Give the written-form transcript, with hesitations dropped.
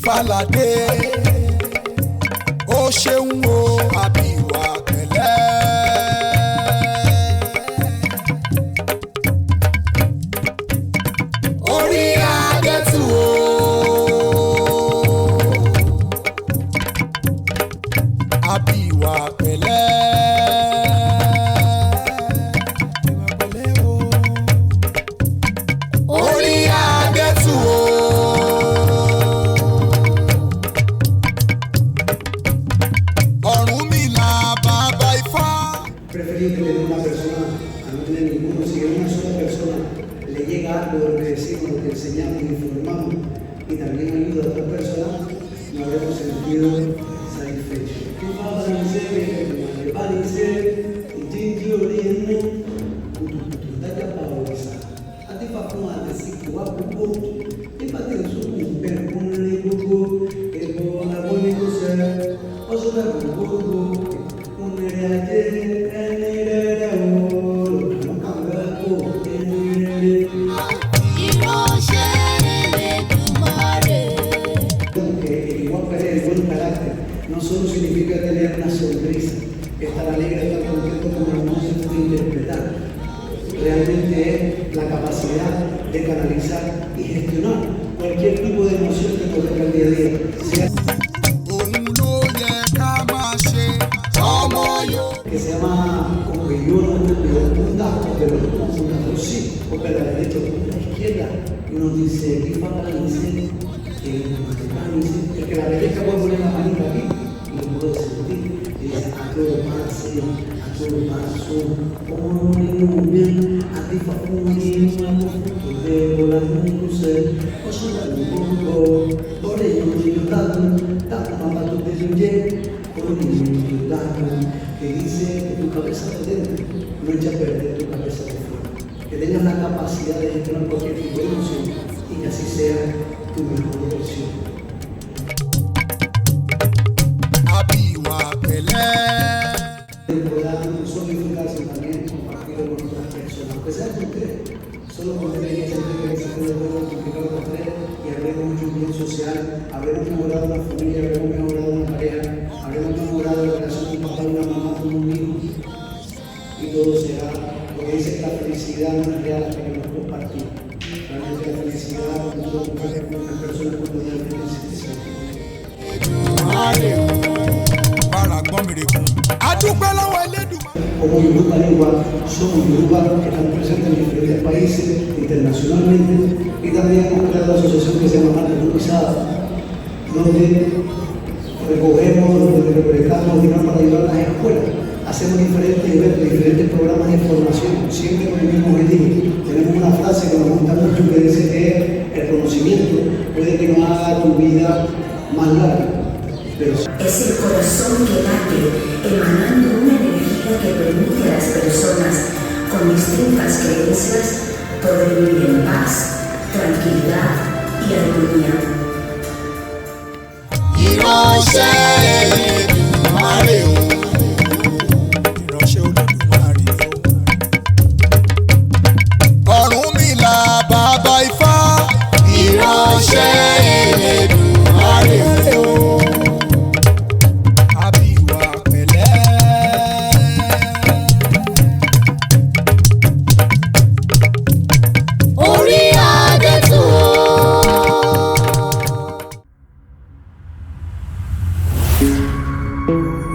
Ifáládé ó ṣeun o àbí ìwà pẹ̀lẹ́. Orí Adétù o àbí ìwà pẹ̀lẹ́. Preferible de una persona a no tener ninguno. Si a una sola persona le llega algo de lo que decimos, lo que enseñamos, informamos y también ayuda a otras personas, nos habremos sentido satisfechos. No solo significa tener una sonrisa, estar alegre, estar contento como la música de interpretar. Realmente es la capacidad de canalizar y gestionar cualquier tipo de emoción que nos venga el día a día. Que se llama como que yo no me un dato, pero un dato sí, o para la derecha o la izquierda, y nos dice, ¿qué falta de dice? Que la derecha puede poner la manita aquí y lo puede sentir. Y dice, a todo paso, como un bien, a ti fa un de volar un cruce, o sola un poco, por ello yo tanto mamá tu te oye, por un dato que dice que tu cabeza de dentro no echa a perder tu cabeza de fuera. Que tengas la capacidad de gestionar cualquier tipo de emoción y que así sea tu mejor versión. Solo disfrutarse también compartirlo con otras personas, aunque sea con tres, solo con tres que se puede multiplicar con tres y habremos hecho un bien social, habremos mejorado una familia, habremos mejorado una pareja, habremos mejorado la relación de un papá y una mamá con un hijo, y todo será, porque dice que la felicidad no es real hasta que nos compartimos. Realmente la felicidad cuando tú compartes con otras personas cuando realmente necesitas. Como Yoruba Lengua, somos Yoruba que están presentes en diferentes países, internacionalmente, y también hemos creado una asociación que se llama Marca Yoruba, donde recogemos, donde recolectamos dinero para ayudar a las escuelas. Hacemos diferentes eventos, diferentes programas de formación, siempre con el mismo objetivo. Tenemos una frase que nos gusta mucho que dice que el conocimiento puede que nos haga tu vida más larga. Pero es el corazón que late, emanando una energía que permite a las personas con distintas creencias poder vivir en paz, tranquilidad y armonía. Ọ̀rúnmìlà bàbá Ifá, ìránṣẹ́ Elédùmarè o. Thank you.